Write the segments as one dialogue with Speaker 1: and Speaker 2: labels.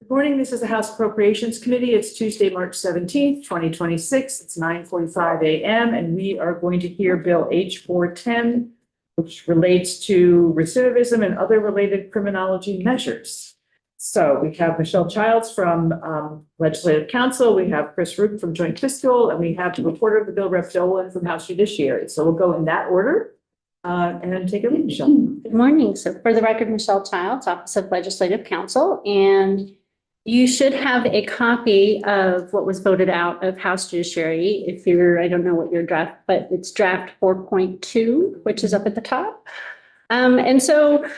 Speaker 1: Good morning. This is the House Appropriations Committee. It's Tuesday, March 17th, 2026. It's 9:45 a.m. and we are going to hear Bill H 410, which relates to recidivism and other related criminology measures. So we have Michelle Childs from Legislative Council. We have Chris Root from Joint Fiscal, and we have the reporter of the bill, Rep. Dolan from House Judiciary. So we'll go in that order. And then take it away, Michelle.
Speaker 2: Good morning. So for the record, Michelle Childs, Office of Legislative Counsel, and you should have a copy of what was voted out of House Judiciary. If you're, I don't know what your draft, but it's draft 4.2, which is up at the top. The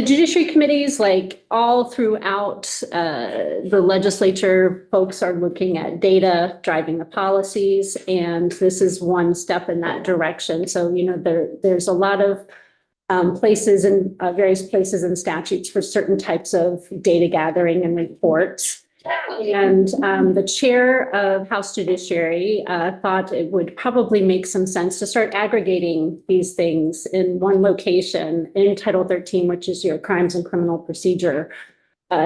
Speaker 2: Judiciary Committees, like all throughout the legislature, folks are looking at data driving the policies, and this is one step in that direction. So, you know, there's a lot of places and various places and statutes for certain types of data gathering and reports. And the chair of House Judiciary thought it would probably make some sense to start aggregating these things in one location in Title 13, which is your Crimes and Criminal Procedure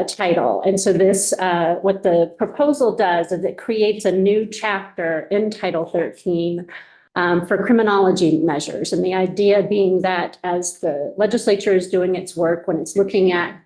Speaker 2: title. And so this, what the proposal does is it creates a new chapter in Title 13 for criminology measures. And the idea being that as the legislature is doing its work, when it's looking at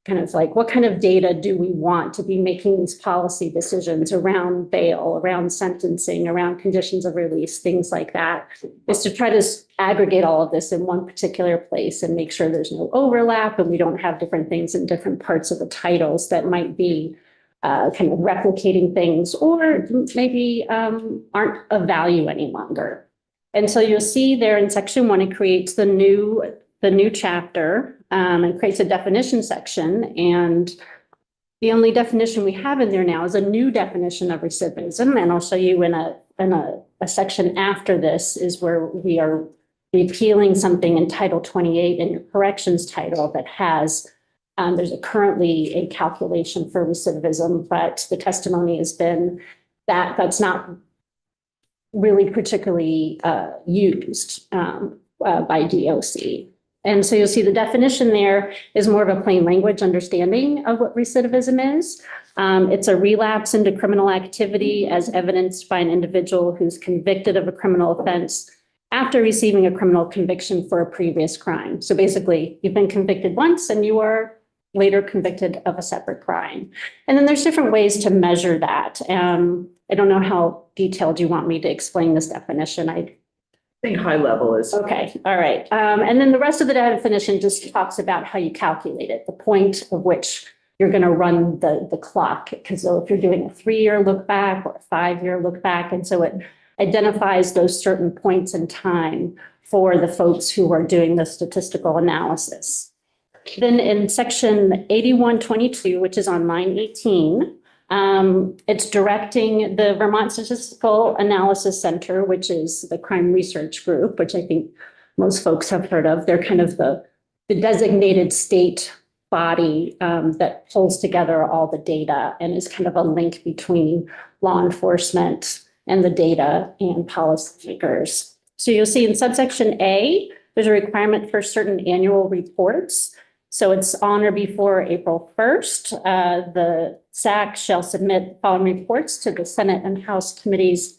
Speaker 2: kind of like what kind of data do we want to be making these policy decisions around bail, around sentencing, around conditions of release, things like that, is to try to aggregate all of this in one particular place and make sure there's no overlap and we don't have different things in different parts of the titles that might be kind of replicating things or maybe aren't of value any longer. And so you'll see there in section 1, it creates the new chapter and creates a definition section. And the only definition we have in there now is a new definition of recidivism. And I'll show you in a section after this is where we are repealing something in Title 28 in your corrections title that has, there's currently a calculation for recidivism, but the testimony has been that that's not really particularly used by DOC. And so you'll see the definition there is more of a plain language understanding of what recidivism is. It's a relapse into criminal activity as evidenced by an individual who's convicted of a criminal offense after receiving a criminal conviction for a previous crime. So basically, you've been convicted once and you are later convicted of a separate crime. And then there's different ways to measure that. I don't know how detailed you want me to explain this definition. I
Speaker 1: think high level is
Speaker 2: okay. All right. And then the rest of the definition just talks about how you calculate it, the point of which you're going to run the clock. Because if you're doing a 3-year look back or a 5-year look back, and so it identifies those certain points in time for the folks who are doing the statistical analysis. Then in section 8122, which is on line 18, it's directing the Vermont Statistical Analysis Center, which is the crime research group, which I think most folks have heard of. They're kind of the designated state body that pulls together all the data and is kind of a link between law enforcement and the data and policymakers. So you'll see in subsection A, there's a requirement for certain annual reports. So it's on or before April 1st. The SAC shall submit the following reports to the Senate and House Committees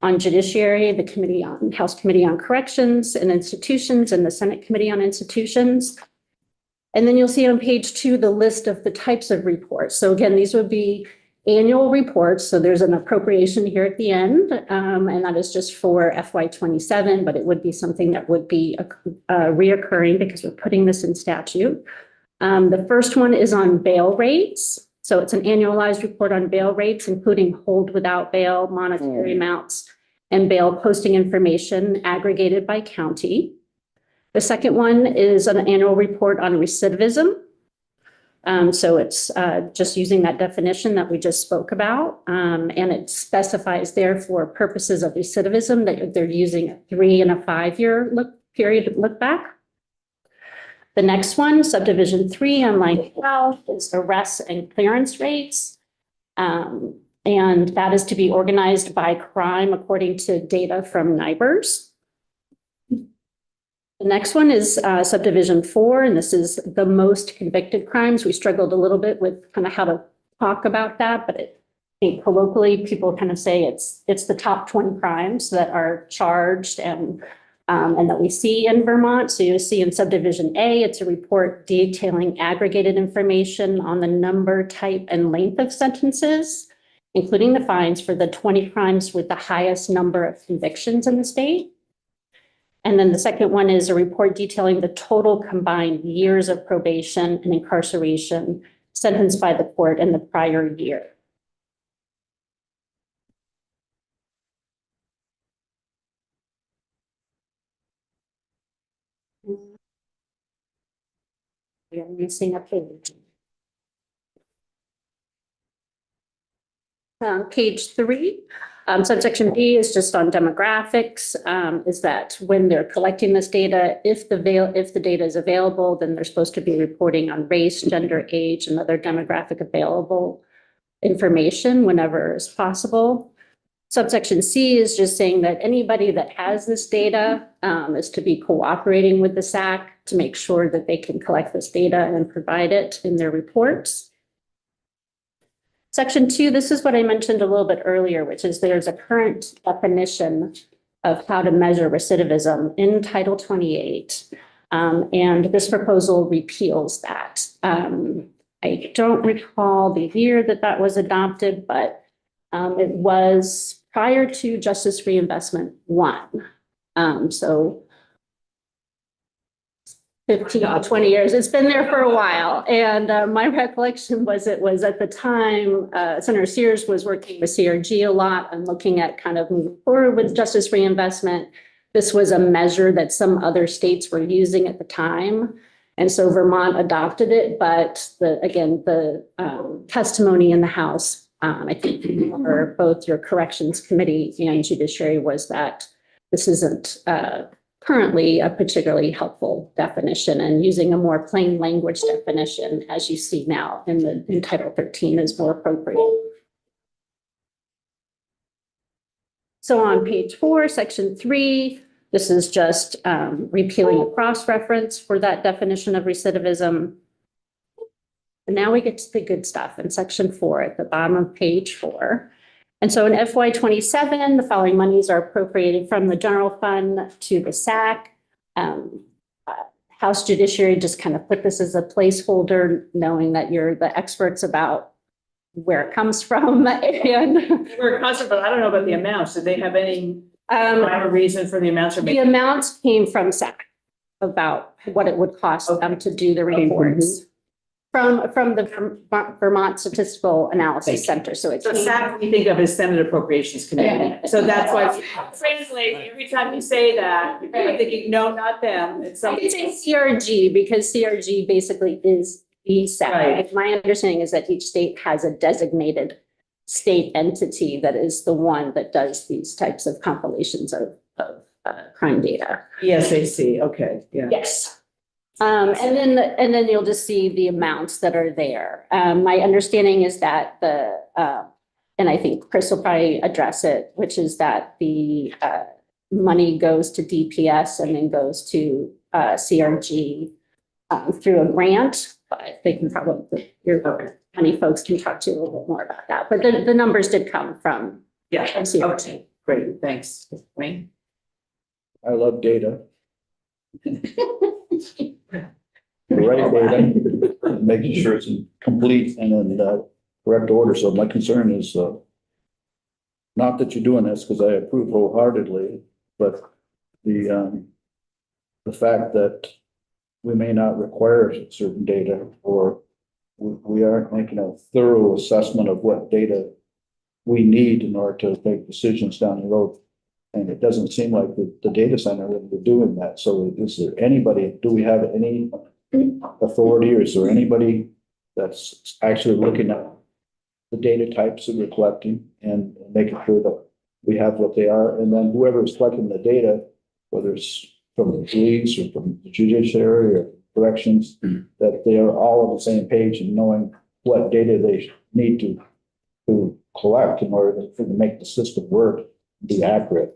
Speaker 2: on Judiciary, the House Committee on Corrections and Institutions, and the Senate Committee on Institutions. And then you'll see on page 2 the list of the types of reports. So again, these would be annual reports. So there's an appropriation here at the end, and that is just for FY27, but it would be something that would be reoccurring because we're putting this in statute. The first one is on bail rates. So it's an annualized report on bail rates, including hold without bail, monetary amounts, and bail posting information aggregated by county. The second one is an annual report on recidivism. So it's just using that definition that we just spoke about, and it specifies there for purposes of recidivism that they're using a 3 and a 5-year look back. The next one, subdivision 3 on line 12, is arrests and clearance rates. And that is to be organized by crime according to data from NIBRS. The next one is subdivision 4, and this is the most convicted crimes. We struggled a little bit with kind of how to talk about that, but I think colloquially, people kind of say it's the top 20 crimes that are charged and that we see in Vermont. So you'll see in subdivision A, it's a report detailing aggregated information on the number, type, and length of sentences, including the fines for the 20 crimes with the highest number of convictions in the state. And then the second one is a report detailing the total combined years of probation and incarceration sentenced by the court in the prior year. We are missing a page. Page 3, subsection B is just on demographics, is that when they're collecting this data, if the data is available, then they're supposed to be reporting on race, gender, age, and other demographic available information whenever is possible. Subsection C is just saying that anybody that has this data is to be cooperating with the SAC to make sure that they can collect this data and provide it in their reports. Section 2, this is what I mentioned a little bit earlier, which is there's a current definition of how to measure recidivism in Title 28. And this proposal repeals that. I don't recall the year that was adopted, but it was prior to Justice Reinvestment 1. So 15 to 20 years. It's been there for a while. And my recollection was it was at the time, Senator Sears was working with CRG a lot and looking at kind of moving forward with justice reinvestment. This was a measure that some other states were using at the time. And so Vermont adopted it. But the testimony in the House, I think for both your corrections committee and judiciary, was that this isn't currently a particularly helpful definition, and using a more plain language definition, as you see now in Title 13, is more appropriate. So on page 4, section 3, this is just repealing a cross-reference for that definition of recidivism. And now we get to the good stuff in section 4 at the bottom of page 4. And so in FY27, the following monies are appropriated from the general fund to the SAC. House Judiciary just kind of put this as a placeholder, knowing that you're the experts about where it comes from. And
Speaker 1: We're constant, but I don't know about the amounts. Did they have any rhyme or reason for the amounts?
Speaker 2: the amounts came from SAC about what it would cost them to do the reports. From the Vermont Statistical Analysis Center. So it's
Speaker 1: SAC we think of as Senate Appropriations Committee.
Speaker 2: Yeah.
Speaker 1: So that's why translate every time you say that, I'm thinking, no, not them. It's
Speaker 2: I
Speaker 1: something.
Speaker 2: could say CRG because CRG basically is the SAC.
Speaker 1: Right.
Speaker 2: My understanding is that each state has a designated state entity that is the one that does these types of compilations of crime data.
Speaker 1: ESAC, okay, yeah.
Speaker 2: Yes. And then you'll just see the amounts that are there. My understanding is that and I think Chris will probably address it, which is that the money goes to DPS and then goes to CRG through a grant. But they can probably, your money folks can talk to you a little bit more about that. But the numbers did come from CRG.
Speaker 1: Okay, great, thanks. Wayne?
Speaker 3: I love data. The right data, making sure it's complete and in correct order. So my concern is not that you're doing this, because I approve wholeheartedly, but the fact that we may not require certain data, or we aren't making a thorough assessment of what data we need in order to make decisions down the road. And it doesn't seem like the data center would be doing that. So is there anybody, do we have any authority, or is there anybody that's actually looking at the data types that we're collecting and making sure that we have what they are? And then whoever is collecting the data, whether it's from the police or from the judiciary or corrections, that they are all on the same page and knowing what data they need to collect in order to make the system work, be accurate.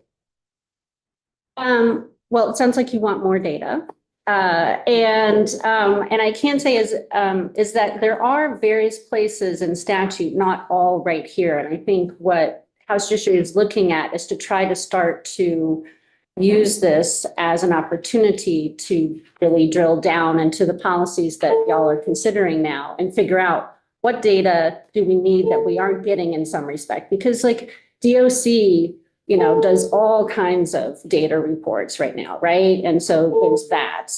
Speaker 2: Well, it sounds like you want more data. And I can say is that there are various places in statute, not all right here. And I think what House Judiciary is looking at is to try to start to use this as an opportunity to really drill down into the policies that y'all are considering now and figure out what data do we need that we aren't getting in some respect? Because like DOC, does all kinds of data reports right now, right? And so there's that.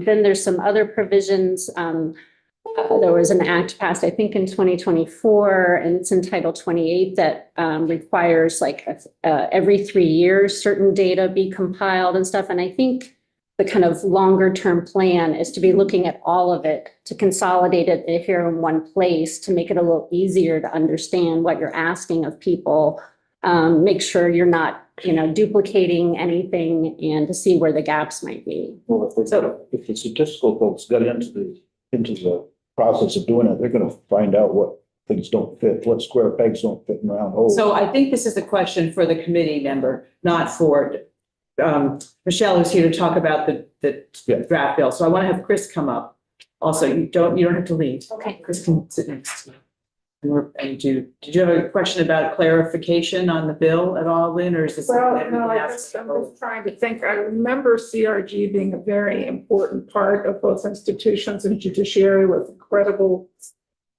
Speaker 2: Then there's some other provisions. There was an act passed, I think, in 2024, and it's in Title 28 that requires like every 3 years, certain data be compiled and stuff. And I think the kind of longer term plan is to be looking at all of it, to consolidate it here in one place, to make it a little easier to understand what you're asking of people. Make sure you're not, duplicating anything and to see where the gaps might be.
Speaker 3: Well, if the statistical folks got into the process of doing it, they're gonna find out what things don't fit, what square pegs don't fit in round holes.
Speaker 1: So I think this is a question for the committee member, not for, Michelle, who's here to talk about the
Speaker 3: Yeah.
Speaker 1: draft bill. So I want to have Chris come up. Also, you don't have to leave.
Speaker 2: Okay.
Speaker 1: Chris can sit next to you. Did you have a question about clarification on the bill at all, Lynn, or is this?
Speaker 4: Well,
Speaker 1: something that we
Speaker 4: no,
Speaker 1: can
Speaker 4: I'm
Speaker 1: ask?
Speaker 4: just trying to think. I remember CRG being a very important part of both institutions and judiciary with incredible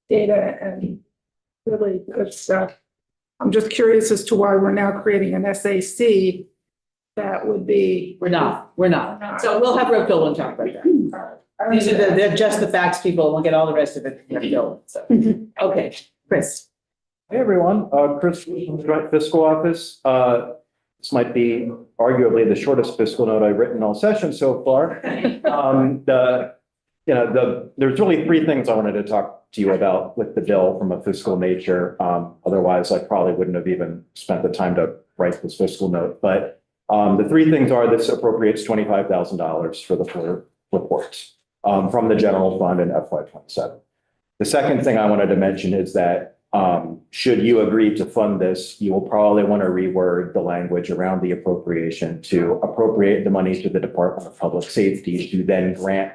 Speaker 4: data and really good stuff. I'm just curious as to why we're now creating an SAC that would be.
Speaker 1: We're not. So we'll have Rep. Dolan talk about that. These are they're just the facts, people, and we'll get all the rest of it from Rep. Dolan. So, okay, Chris.
Speaker 5: Hey, everyone. Chris from the Joint Fiscal Office. This might be arguably the shortest fiscal note I've written all session so far. There's really three things I wanted to talk to you about with the bill from a fiscal nature. Otherwise, I probably wouldn't have even spent the time to write this fiscal note. But the three things are: this appropriates $25,000 for the 4 reports from the general fund in FY27. The second thing I wanted to mention is that should you agree to fund this, you will probably want to reword the language around the appropriation to appropriate the money to the Department of Public Safety to then grant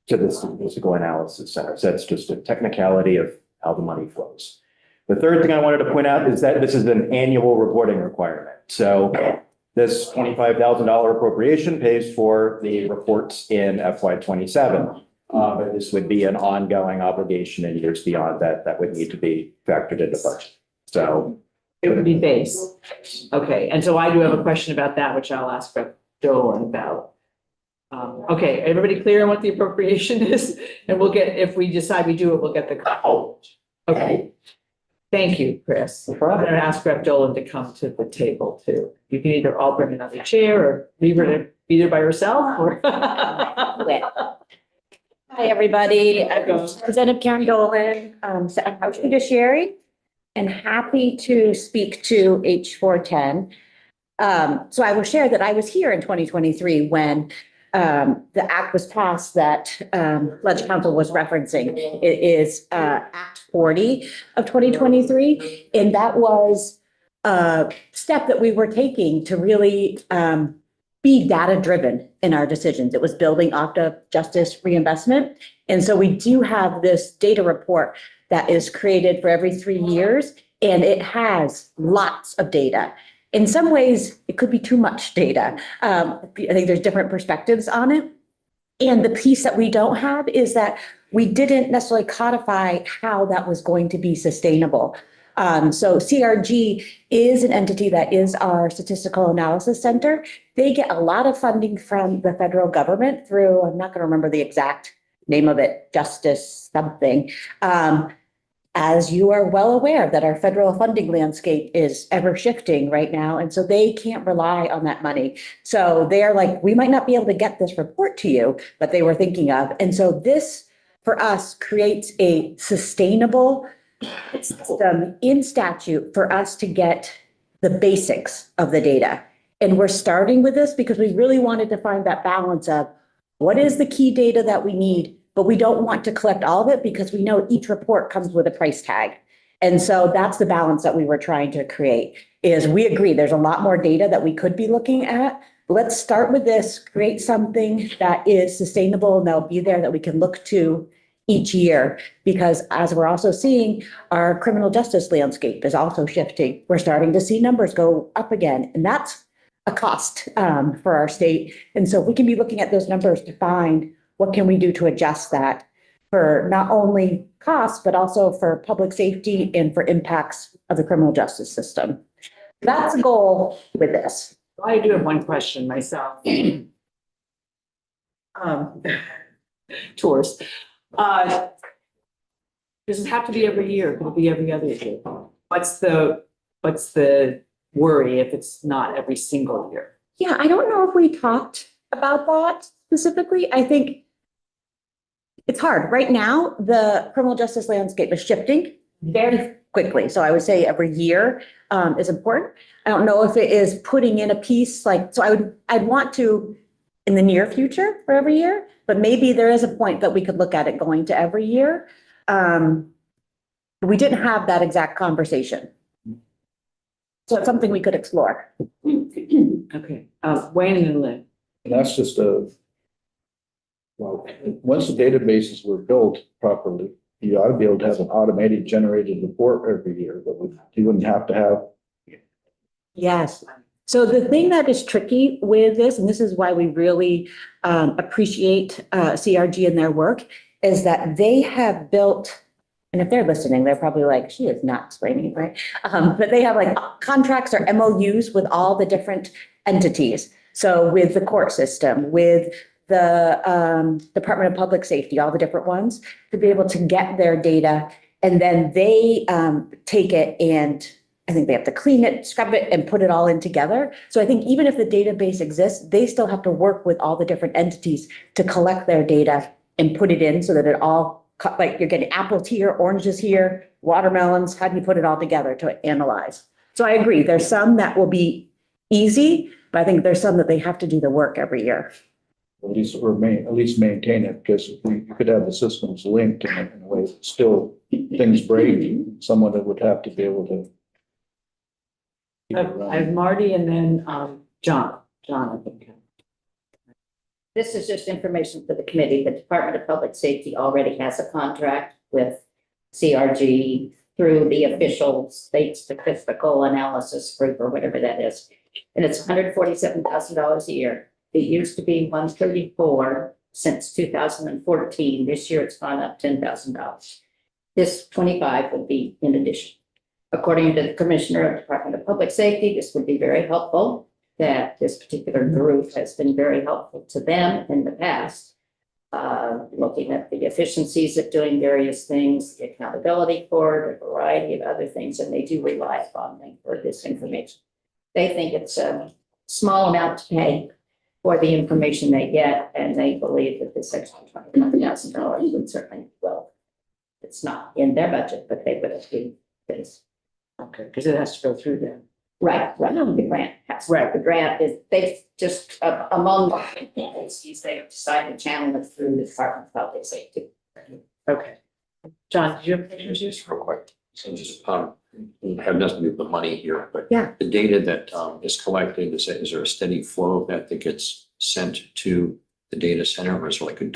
Speaker 5: to the Statistical Analysis Center. So that's just a technicality of how the money flows. The third thing I wanted to point out is that this is an annual reporting requirement. So this $25,000 appropriation pays for the reports in FY27. But this would be an ongoing obligation in years beyond that that would need to be factored into budget. So
Speaker 1: It would be base. Okay, and so I do have a question about that, which I'll ask Rep. Dolan about. Okay, everybody clear on what the appropriation is? And we'll get, if we decide we do it, we'll get the. Okay. Thank you, Chris.
Speaker 5: No
Speaker 1: I'm
Speaker 5: problem.
Speaker 1: going to ask Rep. Dolan to come to the table too. You can either all bring another chair or leave her to either by herself or.
Speaker 6: Hi, everybody. I'm Representative Karen Dolan, House Judiciary, and happy to speak to H410. So I will share that I was here in 2023 when the act was passed that Ledge Council was referencing. It is Act 40 of 2023, and that was a step that we were taking to really be data-driven in our decisions. It was building off of justice reinvestment. And so we do have this data report that is created for every 3 years, and it has lots of data. In some ways, it could be too much data. I think there's different perspectives on it. And the piece that we don't have is that we didn't necessarily codify how that was going to be sustainable. So CRG is an entity that is our Statistical Analysis Center. They get a lot of funding from the federal government through, I'm not going to remember the exact name of it, Justice something. As you are well aware that our federal funding landscape is ever shifting right now. And so they can't rely on that money. So they're like, we might not be able to get this report to you, but they were thinking of. And so this for us creates a sustainable system in statute for us to get the basics of the data. And we're starting with this because we really wanted to find that balance of what is the key data that we need, but we don't want to collect all of it because we know each report comes with a price tag. And so that's the balance that we were trying to create is we agree there's a lot more data that we could be looking at, let's start with this, create something that is sustainable and that'll be there that we can look to each year. Because as we're also seeing, our criminal justice landscape is also shifting. We're starting to see numbers go up again, and that's a cost for our state. And so we can be looking at those numbers to find what can we do to adjust that for not only costs, but also for public safety and for impacts of the criminal justice system. That's the goal with this.
Speaker 1: I do have one question myself. Tours. Does it have to be every year? Could it be every other year? What's the worry if it's not every single year?
Speaker 6: Yeah, I don't know if we talked about that specifically. I think it's hard. Right now, the criminal justice landscape is shifting very quickly. So I would say every year is important. I don't know if it is putting in a piece like, so I'd want to in the near future for every year, but maybe there is a point that we could look at it going to every year. We didn't have that exact conversation. So it's something we could explore.
Speaker 1: Okay, Wayne and Lynn.
Speaker 3: And that's just well, once the databases were built properly, you ought to be able to have an automated generated report every year, but you wouldn't have to have.
Speaker 6: Yes. So the thing that is tricky with this, and this is why we really appreciate CRG and their work, is that they have built, and if they're listening, they're probably like, she is not explaining it, right? But they have like contracts or MOUs with all the different entities. So with the court system, with the Department of Public Safety, all the different ones, to be able to get their data. And then they take it and I think they have to clean it, scrub it, and put it all in together. So I think even if the database exists, they still have to work with all the different entities to collect their data and put it in so that it all, like you're getting apples here, oranges here, watermelons, how do you put it all together to analyze? So I agree, there's some that will be easy, but I think there's some that they have to do the work every year.
Speaker 3: At least maintain it, because you could have the systems linked in a way that still things break, someone that would have to be able to.
Speaker 1: I have Marty and then John, I think.
Speaker 7: This is just information for the committee. The Department of Public Safety already has a contract with CRG through the official state statistical analysis group or whatever that is. And it's $147,000 a year. It used to be $134,000 since 2014. This year it's gone up $10,000. This 25 would be in addition. According to the Commissioner of the Department of Public Safety, this would be very helpful, that this particular group has been very helpful to them in the past, looking at the efficiencies of doing various things, the accountability for it, a variety of other things, and they do rely upon them for this information. They think it's a small amount to pay for the information they get, and they believe that this extra $25,000 would certainly, well, it's not in their budget, but they would agree this.
Speaker 1: Okay, because it has to go through them.
Speaker 7: Right, the grant has,
Speaker 1: Right.
Speaker 7: the grant is, they just, among the agencies, they have decided to channel it through the Department of Public Safety.
Speaker 1: Okay. John, did you have questions?
Speaker 8: Just real quick, so just, have nothing to do with the money here, but
Speaker 6: Yeah.
Speaker 8: the data that, is collected, is there a steady flow of that gets sent to the data center, or is it like a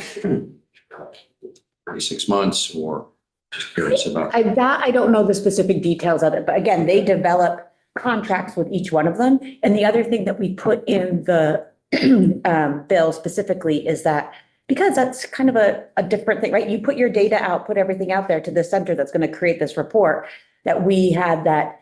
Speaker 8: 36 months, or just curious about?
Speaker 6: I don't know the specific details of it, but again, they develop contracts with each one of them. And the other thing that we put in the bill specifically is that, because that's kind of a different thing, right? You put your data out, put everything out there to the center that's going to create this report, that we had that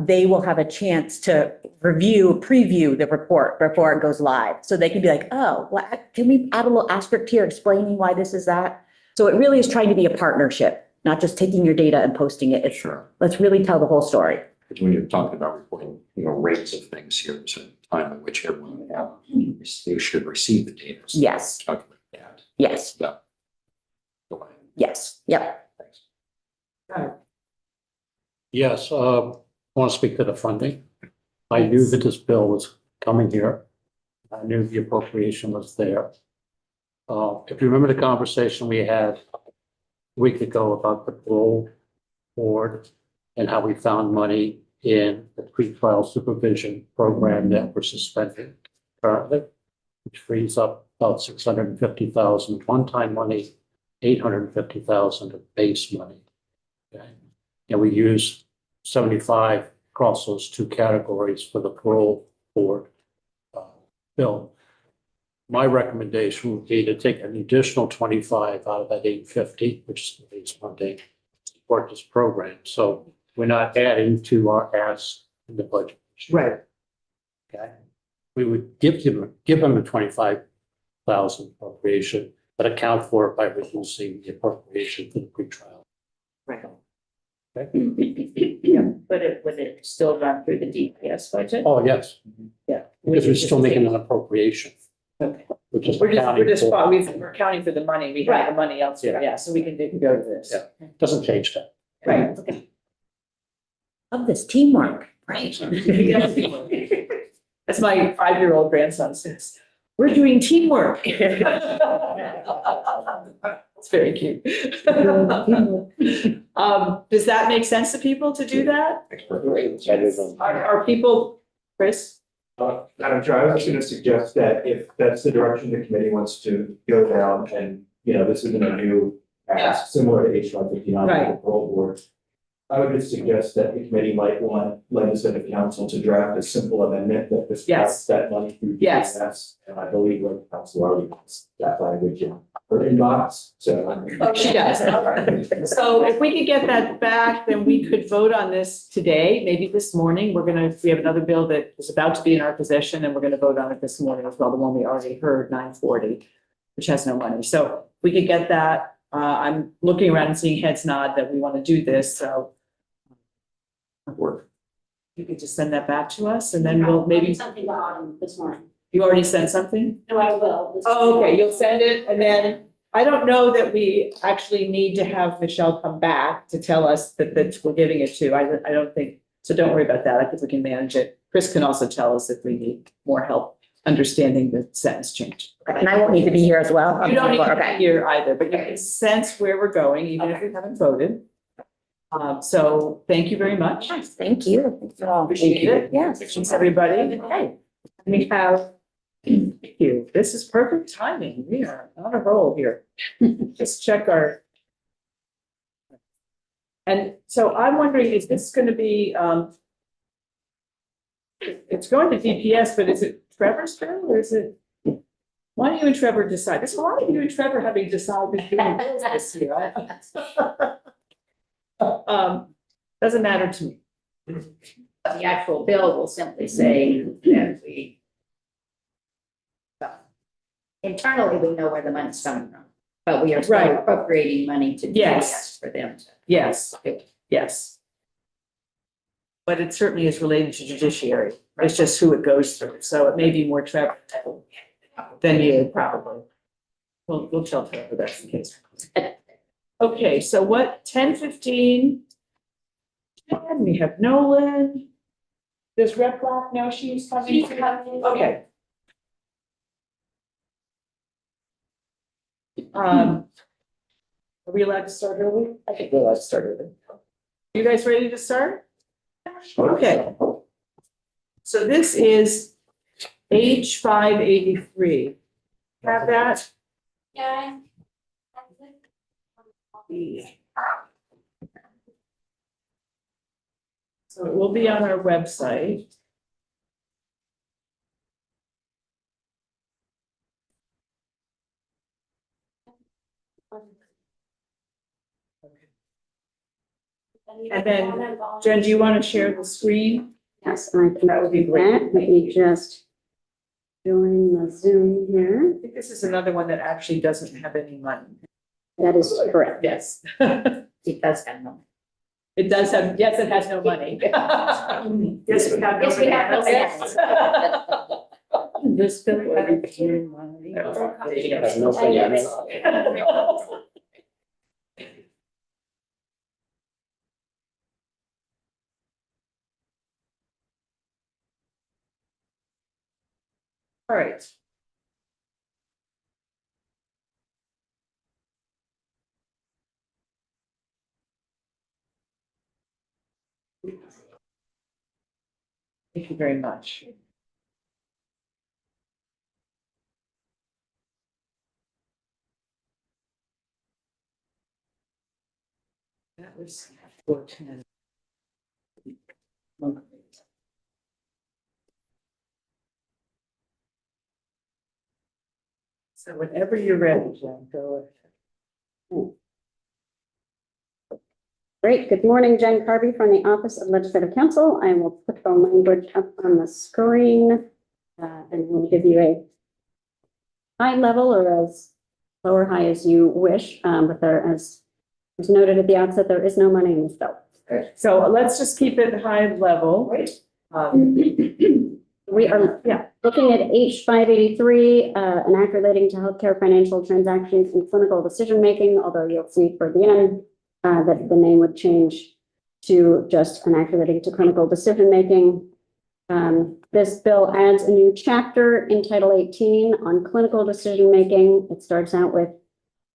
Speaker 6: they will have a chance to preview the report before it goes live. So they can be like, oh, well, can we add a little asterisk here explaining why this is that? So it really is trying to be a partnership, not just taking your data and posting it. It's,
Speaker 8: Sure.
Speaker 6: let's really tell the whole story.
Speaker 8: Because when you're talking about reporting, rates of things here, there's a time at which everyone, they should receive the data. So
Speaker 6: Yes,
Speaker 8: calculate that.
Speaker 6: yes,
Speaker 8: Yeah. Go ahead.
Speaker 6: yes, yep.
Speaker 8: Thanks.
Speaker 9: Yes, I want to speak to the funding. I knew that this bill was coming here. I knew the appropriation was there. If you remember the conversation we had a week ago about the parole board and how we found money in the pretrial supervision program that we're suspending. currently, which frees up about 650,000 one-time money, 850,000 of base money. Okay, and we use 75 across those two categories for the parole board bill. My recommendation would be to take an additional 25 out of that 850, which is the base funding, to support this program. So we're not adding to our ask in the budget.
Speaker 1: Right.
Speaker 9: Okay, we would give them a 25,000 appropriation, but account for it by reducing the appropriation for the pretrial.
Speaker 1: Right.
Speaker 9: Okay.
Speaker 7: Yeah, but would it still run through the DPS budget?
Speaker 9: Oh, yes,
Speaker 1: Yeah.
Speaker 9: because we're still making an appropriation,
Speaker 1: Okay.
Speaker 9: which is
Speaker 1: We're
Speaker 9: accounting
Speaker 1: just,
Speaker 9: for,
Speaker 1: we're accounting for the money. We have the money elsewhere. Yeah, so we can go to this.
Speaker 9: Yeah. doesn't change that.
Speaker 1: Right. Okay.
Speaker 6: Of this teamwork, right?
Speaker 1: That's my 5-year-old grandson says, we're doing teamwork. It's very cute. Does that make sense to people to do that? Are people, Chris?
Speaker 10: Madam Chair, I was just going to suggest that if that's the direction the committee wants to go down, and, this isn't a new ask, similar to H 159
Speaker 1: Right.
Speaker 10: with the parole board, I would just suggest that the committee might want legislative council to draft a simple amendment that discusses
Speaker 1: Yes.
Speaker 10: that money through
Speaker 1: Yes.
Speaker 10: DPS. And I believe the council already has that language in her inbox, so.
Speaker 1: Oh, she does. So if we could get that back, then we could vote on this today, maybe this morning. We have another bill that is about to be in our possession, and we're gonna vote on it this morning as well, the one we already heard, 940, which has no money. So we could get that. I'm looking around and seeing heads nod that we want to do this, so. You could just send that back to us, and then we'll maybe,
Speaker 2: Something to Autumn this morning.
Speaker 1: you already sent something?
Speaker 2: No, I will.
Speaker 1: Oh, okay, you'll send it, and then I don't know that we actually need to have Michelle come back to tell us that we're giving it to. I don't think, so don't worry about that. I think we can manage it. Chris can also tell us if we need more help understanding the sentence change.
Speaker 6: And I won't need to be here as well.
Speaker 1: You don't need to
Speaker 6: Okay.
Speaker 1: be here either, but you can sense where we're going, even if we haven't voted. So thank you very much.
Speaker 6: Yes, thank you.
Speaker 1: Appreciate it.
Speaker 6: Yes.
Speaker 1: Thanks, everybody. Okay. We have, thank you. This is perfect timing. We are on a roll here. Just check our. And so I'm wondering, is this going to be, it's going to DPS, but is it Trevor's bill or is it? Why don't you and Trevor decide? This, why don't you and Trevor having decided doing bills this year? Doesn't matter to me.
Speaker 7: The actual bill will simply say that we. Internally, we know where the money's coming from, but we are still
Speaker 1: Right.
Speaker 7: appropriating money to
Speaker 1: Yes.
Speaker 7: DPS for them to.
Speaker 1: Yes, yes. But it certainly is related to judiciary. It's just who it goes through. So it may be more Trevor than you, probably. We'll tell Trevor that's the case. Okay, so what, 10:15? And we have Nolan. Does Rep Black know she's coming?
Speaker 2: She's coming.
Speaker 1: Okay. Are we allowed to start early? I think we're allowed to start early. You guys ready to start? Okay. So this is H 583. Have that?
Speaker 2: Yeah.
Speaker 1: So it will be on our website. And then, Jen, do you want to share the screen?
Speaker 2: Yes, and I can.
Speaker 1: That would be great.
Speaker 2: Let me just join the Zoom here.
Speaker 1: I think this is another one that actually doesn't have any money.
Speaker 2: That is correct.
Speaker 1: Yes.
Speaker 7: It does have no.
Speaker 1: It does have, yes, it has no money. Yes, we have.
Speaker 7: Yes, we have no
Speaker 1: Yes.
Speaker 7: This bill.
Speaker 9: Has no financial.
Speaker 1: All right. Thank you very much. That was 410. So whenever you're ready, Jen, go ahead.
Speaker 2: Great. Good morning, Jen Carby from the Office of Legislative Counsel. I will put the language up on the screen and we'll give you a high level or as low or high as you wish. But there, as was noted at the outset, there is no money in this bill.
Speaker 1: So let's just keep it high level.
Speaker 2: Right.
Speaker 1: We are, yeah,
Speaker 2: Looking at H 583, an act relating to healthcare financial transactions and clinical decision-making, although you'll see for the end that the name would change to just an act relating to clinical decision-making. This bill adds a new chapter in Title 18 on clinical decision-making. It starts out with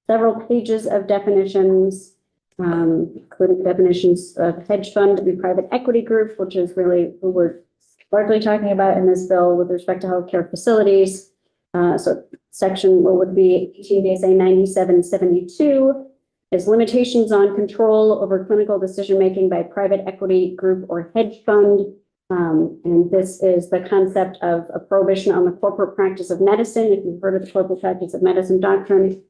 Speaker 2: several pages of definitions, including definitions of hedge fund and private equity group, which is really who we're largely talking about in this bill with respect to healthcare facilities. So section what would be 18 days, 9772 is limitations on control over clinical decision-making by private equity group or hedge fund. And this is the concept of a prohibition on the corporate practice of medicine, if you've heard of the corporate practice of medicine doctrine.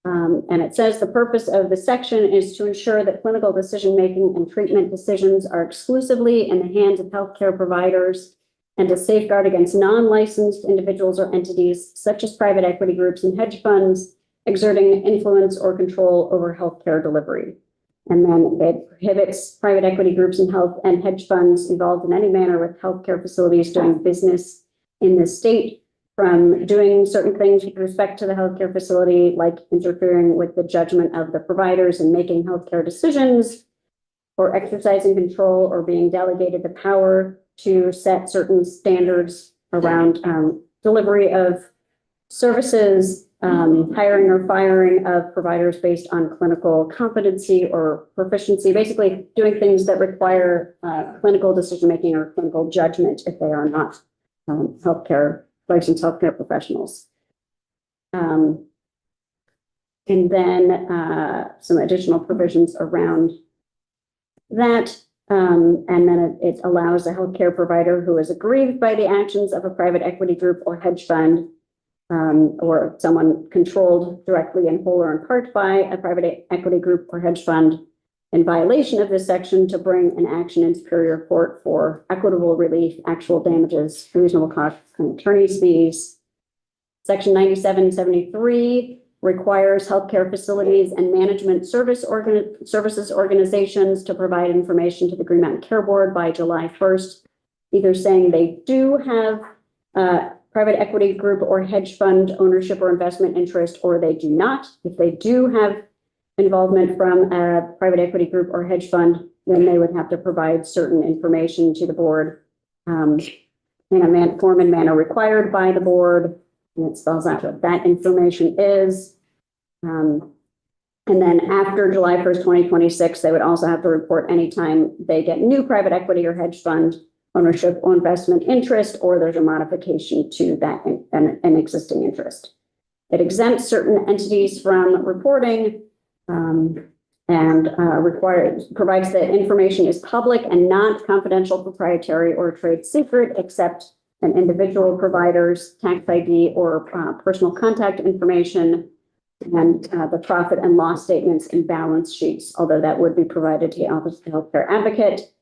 Speaker 2: And it says the purpose of the section is to ensure that clinical decision-making and treatment decisions are exclusively in the hands of healthcare providers and to safeguard against non-licensed individuals or entities such as private equity groups and hedge funds exerting influence or control over healthcare delivery. And then it prohibits private equity groups and health and hedge funds involved in any manner with healthcare facilities doing business in the state from doing certain things with respect to the healthcare facility, like interfering with the judgment of the providers and making healthcare decisions, or exercising control or being delegated the power to set certain standards around delivery of services, hiring or firing of providers based on clinical competency or proficiency, basically doing things that require clinical decision-making or clinical judgment if they are not licensed healthcare professionals. And then some additional provisions around that. And then it allows a healthcare provider who is aggrieved by the actions of a private equity group or hedge fund or someone controlled directly in whole or in part by a private equity group or hedge fund in violation of this section to bring an action in superior court for equitable relief, actual damages, reasonable costs, and attorney's fees. Section 9773 requires healthcare facilities and management services organizations to provide information to the Green Mountain Care Board by July 1st, either saying they do have private equity group or hedge fund ownership or investment interest, or they do not. If they do have involvement from a private equity group or hedge fund, then they would have to provide certain information to the board in a form and manner required by the board. And it spells out what that information is. And then after July 1st, 2026, they would also have to report anytime they get new private equity or hedge fund ownership or investment interest, or there's a modification to that an existing interest. It exempts certain entities from reporting and provides that information is public and not confidential, proprietary, or trade secret, except an individual provider's tax ID or personal contact information and the profit and loss statements and balance sheets, although that would be provided to the Office of the Healthcare Advocate.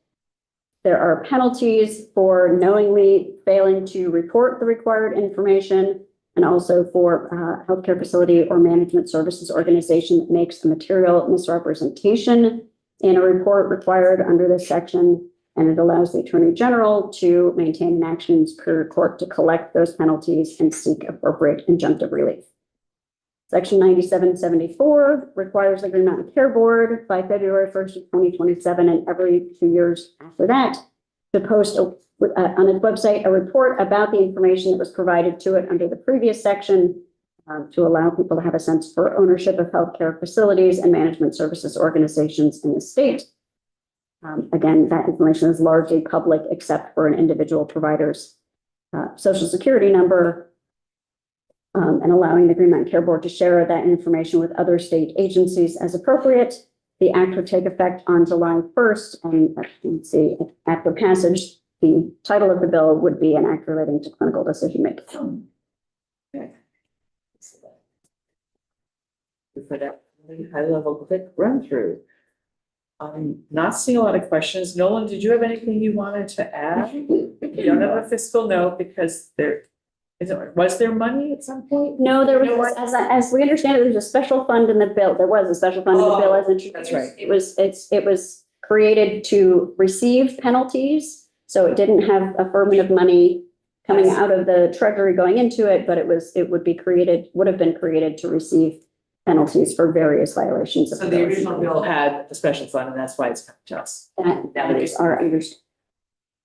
Speaker 2: There are penalties for knowingly failing to report the required information, and also for healthcare facility or management services organization that makes a material misrepresentation in a report required under this section. And it allows the Attorney General to maintain an action in superior court to collect those penalties and seek appropriate injunctive relief. Section 9774 requires the Green Mountain Care Board by February 1st of 2027 and every 2 years after that to post on its website a report about the information that was provided to it under the previous section to allow people to have a sense for ownership of healthcare facilities and management services organizations in the state. Again, that information is largely public except for an individual provider's social security number, and allowing the Green Mountain Care Board to share that information with other state agencies as appropriate. The act would take effect on July 1st, and let's see, after passage, the title of the bill would be an act relating to clinical decision making.
Speaker 1: For that high level quick run through. I'm not seeing a lot of questions. Nolan, did you have anything you wanted to add? You don't have a fiscal note because was there money at some point?
Speaker 2: No, there was, as we understand it, there's a special fund in the bill. There was a special fund in the bill as introduced.
Speaker 1: That's right.
Speaker 2: It was created to receive penalties. So it didn't have affirmative money coming out of the treasury going into it, but it would have been created to receive penalties for various violations.
Speaker 1: So the original bill had a special fund and that's why it's coming to us.
Speaker 2: That is our understanding.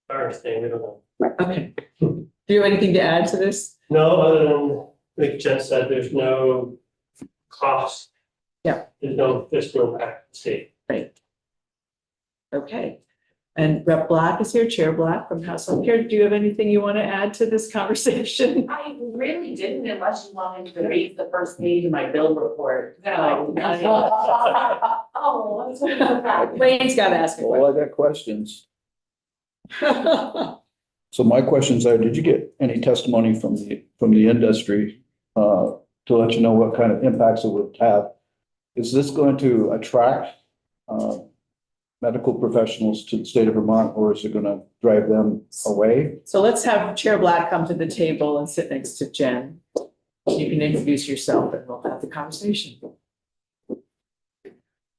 Speaker 11: Understanding, I don't know.
Speaker 1: Okay. Do you have anything to add to this?
Speaker 11: No, other than, like Jen said, there's no cost.
Speaker 1: Yeah.
Speaker 11: There's no fiscal impact to the state.
Speaker 1: Right. Okay. And Rep. Black is here, Chair Black from Household Care. Do you have anything you want to add to this conversation?
Speaker 12: I really didn't unless you wanted to read the first page of my bill report.
Speaker 1: No.
Speaker 12: Oh, I'm sorry about that.
Speaker 1: Wayne's got to ask a
Speaker 3: Well, I got questions.
Speaker 1: question.
Speaker 3: So my questions are, did you get any testimony from the industry to let you know what kind of impacts it would have? Is this going to attract medical professionals to the state of Vermont, or is it going to drive them away?
Speaker 1: So let's have Chair Black come to the table and sit next to Jen. You can introduce yourself and we'll have the conversation.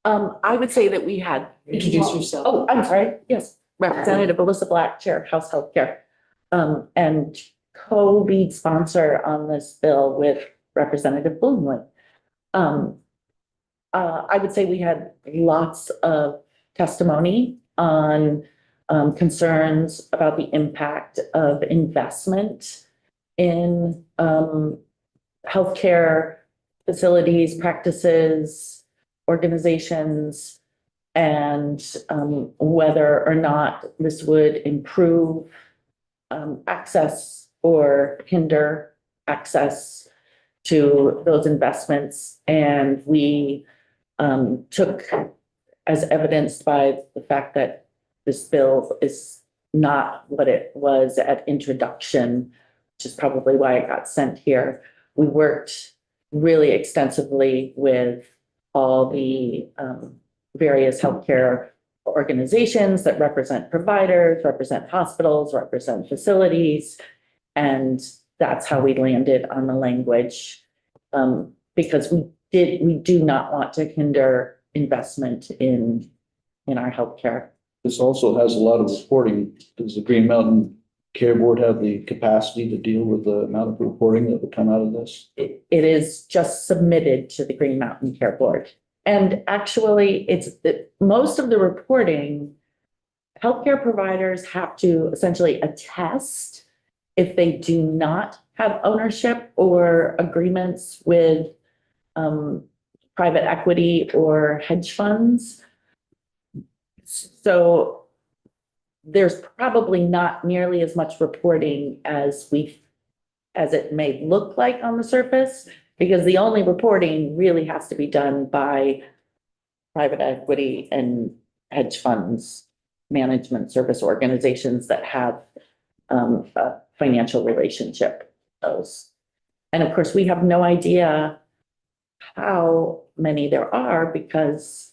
Speaker 12: I would say that we had.
Speaker 1: Introduce yourself.
Speaker 12: Oh, I'm sorry. Yes, Representative Alyssa Black, Chair of House Healthcare. And co-lead sponsor on this bill with Representative Bloomwood. I would say we had lots of testimony on concerns about the impact of investment in healthcare facilities, practices, organizations, and whether or not this would improve access or hinder access to those investments. And we took, as evidenced by the fact that this bill is not what it was at introduction, which is probably why it got sent here. We worked really extensively with all the various healthcare organizations that represent providers, represent hospitals, represent facilities. And that's how we landed on the language, because we do not want to hinder investment in our healthcare.
Speaker 3: This also has a lot of reporting. Does the Green Mountain Care Board have the capacity to deal with the amount of reporting that would come out of this?
Speaker 12: It is just submitted to the Green Mountain Care Board. And actually, most of the reporting, healthcare providers have to essentially attest if they do not have ownership or agreements with private equity or hedge funds. So there's probably not nearly as much reporting as it may look like on the surface, because the only reporting really has to be done by private equity and hedge funds, management service organizations that have a financial relationship with those. And of course, we have no idea how many there are because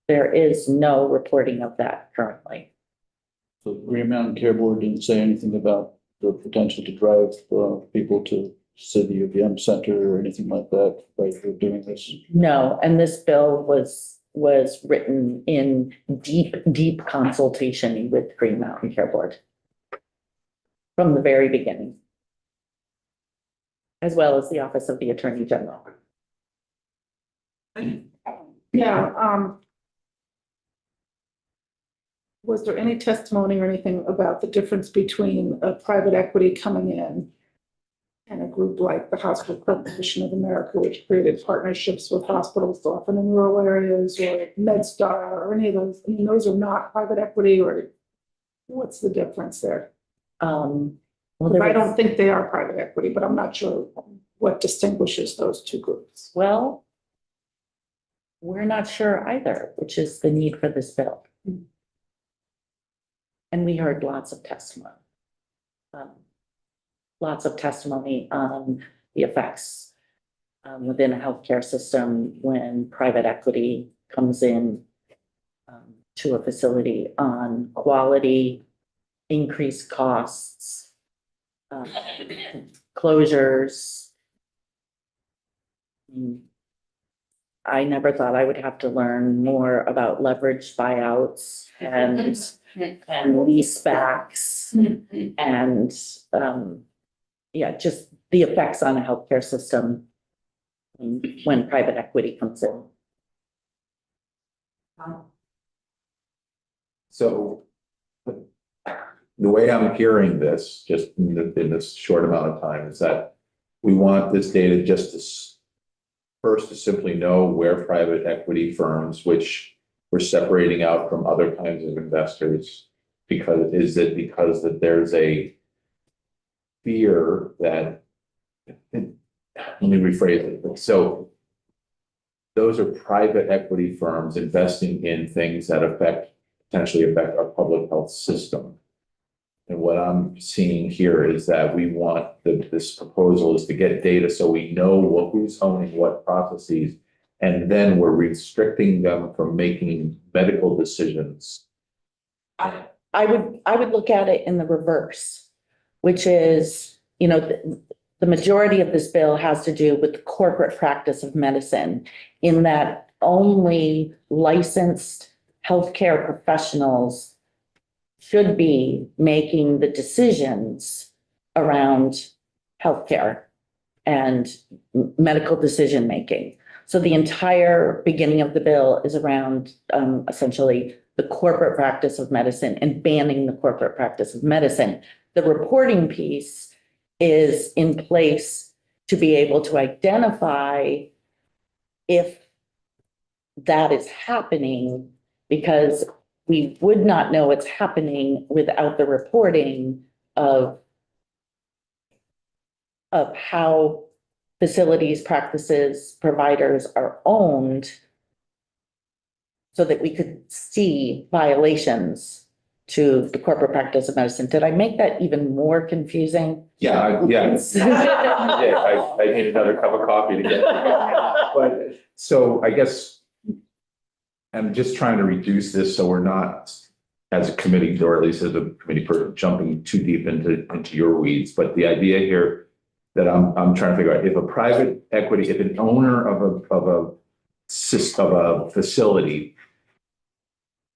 Speaker 12: there is no reporting of that currently.
Speaker 3: So the Green Mountain Care Board didn't say anything about the potential to drive people to City of Yem Center or anything like that by doing this?
Speaker 12: No, and this bill was written in deep consultation with Green Mountain Care Board from the very beginning, as well as the Office of the Attorney General.
Speaker 4: Yeah, was there any testimony or anything about the difference between a private equity coming in and a group like the Hospital Corporation of America, which created partnerships with hospitals often in rural areas, or MedStar, or any of those? I mean, those are not private equity, or what's the difference there?
Speaker 12: Well,
Speaker 4: I don't think they are private equity, but I'm not sure what distinguishes those two groups.
Speaker 12: Well, we're not sure either, which is the need for this bill. And we heard lots of testimony. Lots of testimony on the effects within a healthcare system when private equity comes in to a facility on quality, increased costs, closures. I never thought I would have to learn more about leveraged buyouts and lease backs and yeah, just the effects on a healthcare system when private equity comes in.
Speaker 13: So the way I'm hearing this, just in this short amount of time, is that we want this data just to first to simply know where private equity firms, which we're separating out from other kinds of investors, because that there's a fear that, let me rephrase it. So those are private equity firms investing in things that potentially affect our public health system. And what I'm seeing here is that we want this proposal is to get data so we know who's owning what processes, and then we're restricting them from making medical decisions.
Speaker 12: I would look at it in the reverse, which is, you know, the majority of this bill has to do with the corporate practice of medicine, in that only licensed healthcare professionals should be making the decisions around healthcare and medical decision making. So the entire beginning of the bill is around essentially the corporate practice of medicine and banning the corporate practice of medicine. The reporting piece is in place to be able to identify if that is happening, because we would not know it's happening without the reporting of how facilities, practices, providers are owned, so that we could see violations to the corporate practice of medicine. Did I make that even more confusing?
Speaker 13: Yeah. I need another cup of coffee to get. But so I guess I'm just trying to reduce this so we're not, as a committee, or at least as a committee person, jumping too deep into your weeds. But the idea here that I'm trying to figure out, if a private equity, if an owner of a facility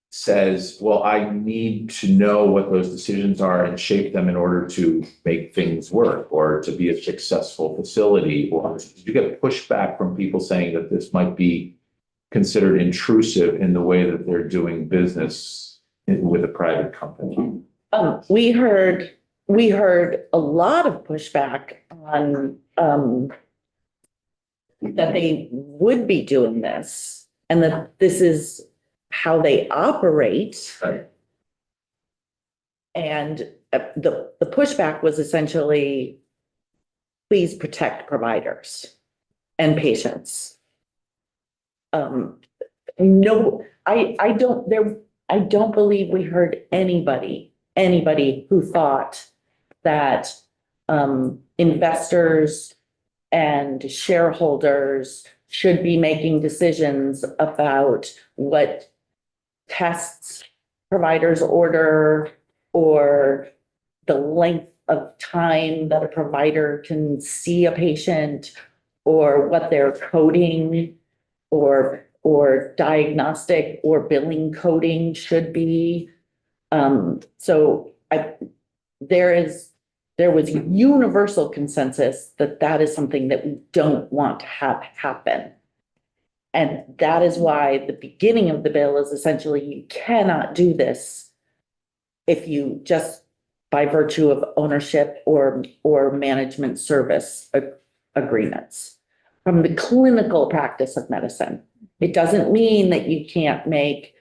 Speaker 13: says, well, I need to know what those decisions are and shape them in order to make things work or to be a successful facility, or you get pushback from people saying that this might be considered intrusive in the way that they're doing business with a private company?
Speaker 12: We heard a lot of pushback on that they would be doing this and that this is how they operate.
Speaker 13: Right.
Speaker 12: And the pushback was essentially, please protect providers and patients. No, I don't believe we heard anybody who thought that investors and shareholders should be making decisions about what tests providers order, or the length of time that a provider can see a patient, or what their coding or diagnostic or billing coding should be. So there was universal consensus that that is something that we don't want to have happen. And that is why the beginning of the bill is essentially, you cannot do this if you just by virtue of ownership or management service agreements from the clinical practice of medicine. It doesn't mean that you can't make,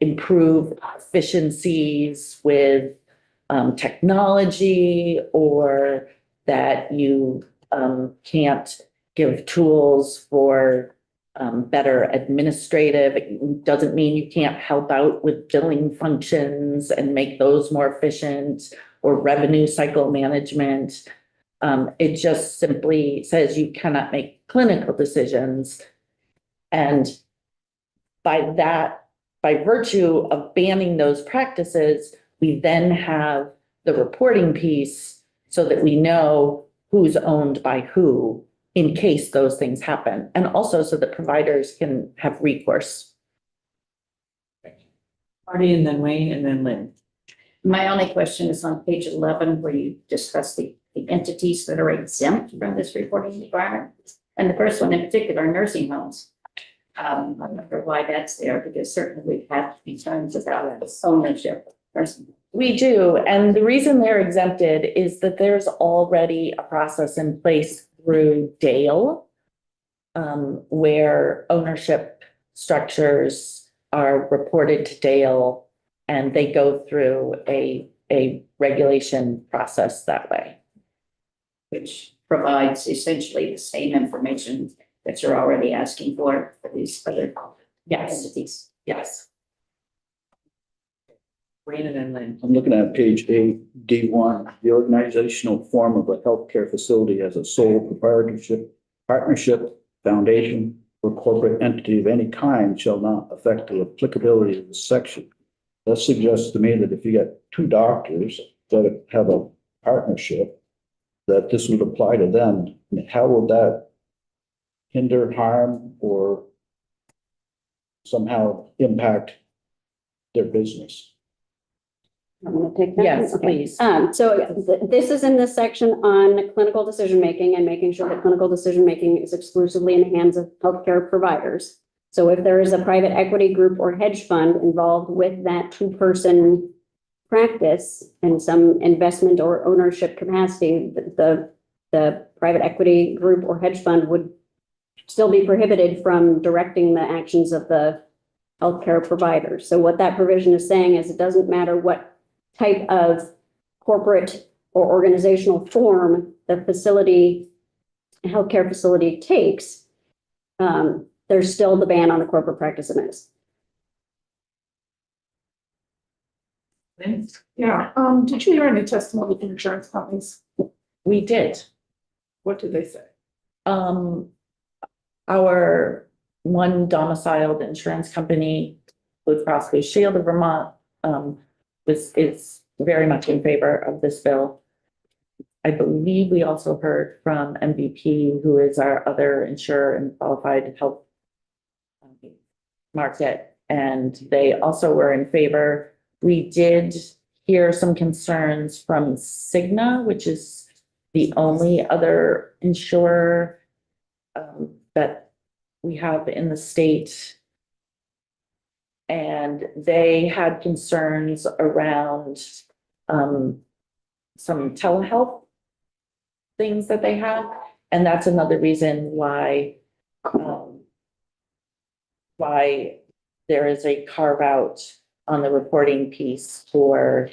Speaker 12: improve efficiencies with technology, or that you can't give tools for better administrative. It doesn't mean you can't help out with billing functions and make those more efficient or revenue cycle management. It just simply says you cannot make clinical decisions. And by virtue of banning those practices, we then have the reporting piece so that we know who's owned by who in case those things happen, and also so that providers can have recourse.
Speaker 1: Marty and then Wayne and then Lynn.
Speaker 7: My only question is on page 11, where you discuss the entities that are exempt from this reporting requirement. And the first one in particular, nursing homes. I wonder why that's there, because certainly we've had concerns about ownership of nursing homes.
Speaker 12: We do, and the reason they're exempted is that there's already a process in place through Dale, where ownership structures are reported to Dale, and they go through a regulation process that way.
Speaker 7: Which provides essentially the same information that you're already asking for these other entities.
Speaker 12: Yes.
Speaker 1: Wayne and then Lynn.
Speaker 3: I'm looking at page 8D1, the organizational form of a healthcare facility as a sole proprietorship, partnership, foundation, or corporate entity of any kind shall not affect the applicability of this section. That suggests to me that if you get two doctors that have a partnership, that this would apply to them. How will that hinder, harm, or somehow impact their business?
Speaker 2: I'm gonna take that.
Speaker 12: Yes,
Speaker 2: Okay.
Speaker 12: please.
Speaker 2: This is in this section on clinical decision-making and making sure that clinical decision-making is exclusively in the hands of healthcare providers. So if there is a private equity group or hedge fund involved with that two-person practice in some investment or ownership capacity, the private equity group or hedge fund would still be prohibited from directing the actions of the healthcare provider. So what that provision is saying is it doesn't matter what type of corporate or organizational form the healthcare facility takes, there's still the ban on the corporate practice of medicine.
Speaker 1: Lynn?
Speaker 4: Yeah, did you hear any testimony from insurance companies?
Speaker 12: We did.
Speaker 4: What did they say?
Speaker 12: Our one domiciled insurance company, Blue Cross Blue Shield of Vermont, is very much in favor of this bill. I believe we also heard from MVP, who is our other insurer and qualified health market, and they also were in favor. We did hear some concerns from Cigna, which is the only other insurer that we have in the state. And they had concerns around some telehealth things that they have. And that's another reason why there is a carve out on the reporting piece for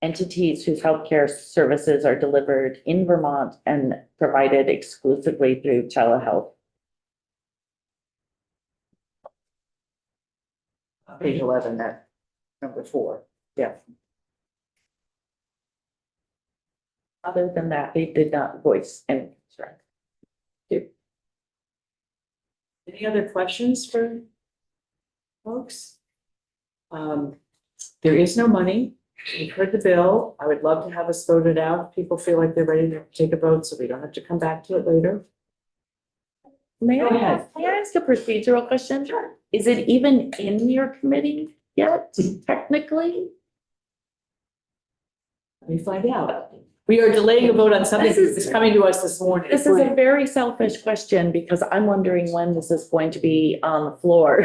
Speaker 12: entities whose healthcare services are delivered in Vermont and provided exclusively through telehealth.
Speaker 1: Page 11, that number 4. Yeah.
Speaker 12: Other than that, they did not voice any concern.
Speaker 1: Any other questions for folks? There is no money. We've heard the bill. I would love to have us vote it out. People feel like they're ready to take a vote, so we don't have to come back to it later.
Speaker 12: May
Speaker 1: Go ahead.
Speaker 12: I ask a procedural question? Is it even in your committee yet, technically?
Speaker 1: Let me find out. We are delaying a vote on something that's coming to us this morning.
Speaker 12: This is a very selfish question because I'm wondering when this is going to be on the floor.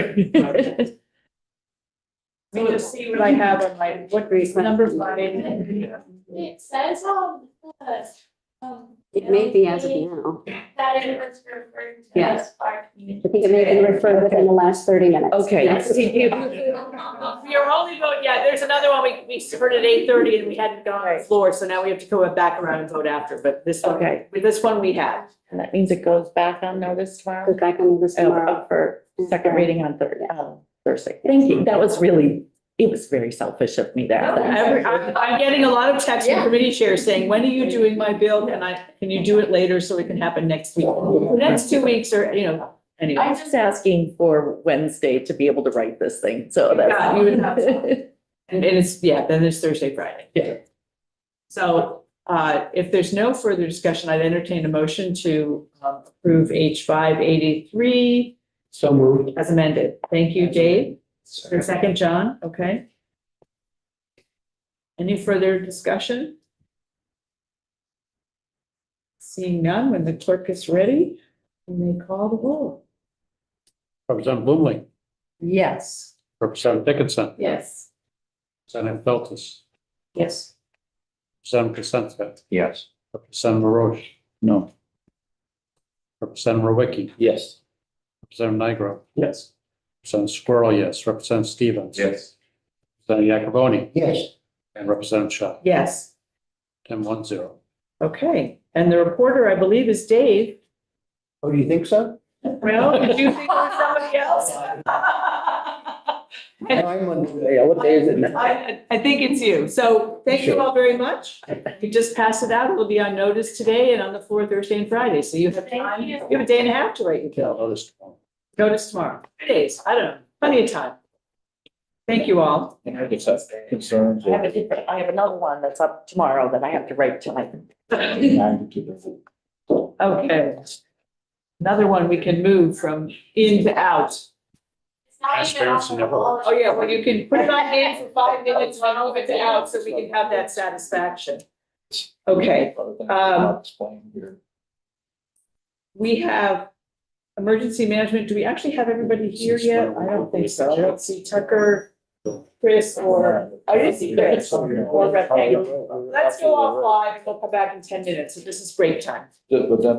Speaker 1: Let me just see what I have on my, what number 5.
Speaker 14: It says on
Speaker 2: It may be as of now.
Speaker 4: That is referring to.
Speaker 2: Yes.
Speaker 4: our
Speaker 2: I think it may have been referred within the last 30 minutes.
Speaker 12: Okay.
Speaker 2: Yes.
Speaker 1: We are only voting, yeah, there's another one, we heard at 8:30 and we hadn't gone on the floor, so now we have to go back around and vote after, but this one,
Speaker 12: Okay.
Speaker 1: with this one we have.
Speaker 12: And that means it goes back on notice tomorrow?
Speaker 2: Goes back on this tomorrow.
Speaker 12: For second reading on Thursday. Thank you. That was really, it was very selfish of me to ask that.
Speaker 1: I'm getting a lot of texts from committee chairs saying, when are you doing my bill? Can you do it later so it can happen next week? The next 2 weeks or, anyway.
Speaker 12: I'm just asking for Wednesday to be able to write this thing, so that's.
Speaker 1: Yeah, you would have to. And it's, yeah, then there's Thursday, Friday.
Speaker 12: Yeah.
Speaker 1: So, if there's no further discussion, I'd entertain a motion to approve H583
Speaker 9: So moved.
Speaker 1: as amended. Thank you, Dave. For a second, John, okay. Any further discussion? Seeing none, when the clerk is ready, you may call the roll.
Speaker 9: Representative Blumling,
Speaker 12: Yes.
Speaker 9: Representative Dickinson,
Speaker 1: Yes.
Speaker 9: Representative Feltus,
Speaker 1: Yes.
Speaker 9: Representative Consenta,
Speaker 8: Yes.
Speaker 9: Representative LaRoche,
Speaker 3: No.
Speaker 9: Representative Rowicki,
Speaker 3: Yes.
Speaker 9: Representative Nigro,
Speaker 3: Yes.
Speaker 9: Representative Squirrel, yes, Representative Stevens.
Speaker 8: Yes.
Speaker 9: Representative Yakavoni
Speaker 3: Yes.
Speaker 9: and Representative Shaw,
Speaker 1: Yes,
Speaker 9: 10-1-0.
Speaker 1: okay. And the reporter, I believe, is Dave.
Speaker 3: Oh, do you think so?
Speaker 1: Well, did you think it was somebody else?
Speaker 3: I'm Monday. What day is it now?
Speaker 1: I think it's you. So thank you all very much. You just pass it out. It'll be on notice today and on the floor Thursday and Friday. So you have time. You have a day and a half to write your
Speaker 9: I'll
Speaker 1: bill.
Speaker 9: notice tomorrow.
Speaker 1: Notice tomorrow. 3 days. I don't know. Plenty of time. Thank you all.
Speaker 3: Concerns.
Speaker 12: I have another one that's up tomorrow that I have to write tonight.
Speaker 1: Okay. Another one we can move from in to out.
Speaker 9: Transparency never works.
Speaker 1: Oh, yeah, well, you can put it on hand for 5 minutes and move it to out so we can have that satisfaction. Okay, we have emergency management. Do we actually have everybody here yet? I don't think so. I don't see Tucker, Chris, or, I didn't see Chris or Rebecca. Let's go offline and we'll come back in 10 minutes. So this is break time.
Speaker 3: But then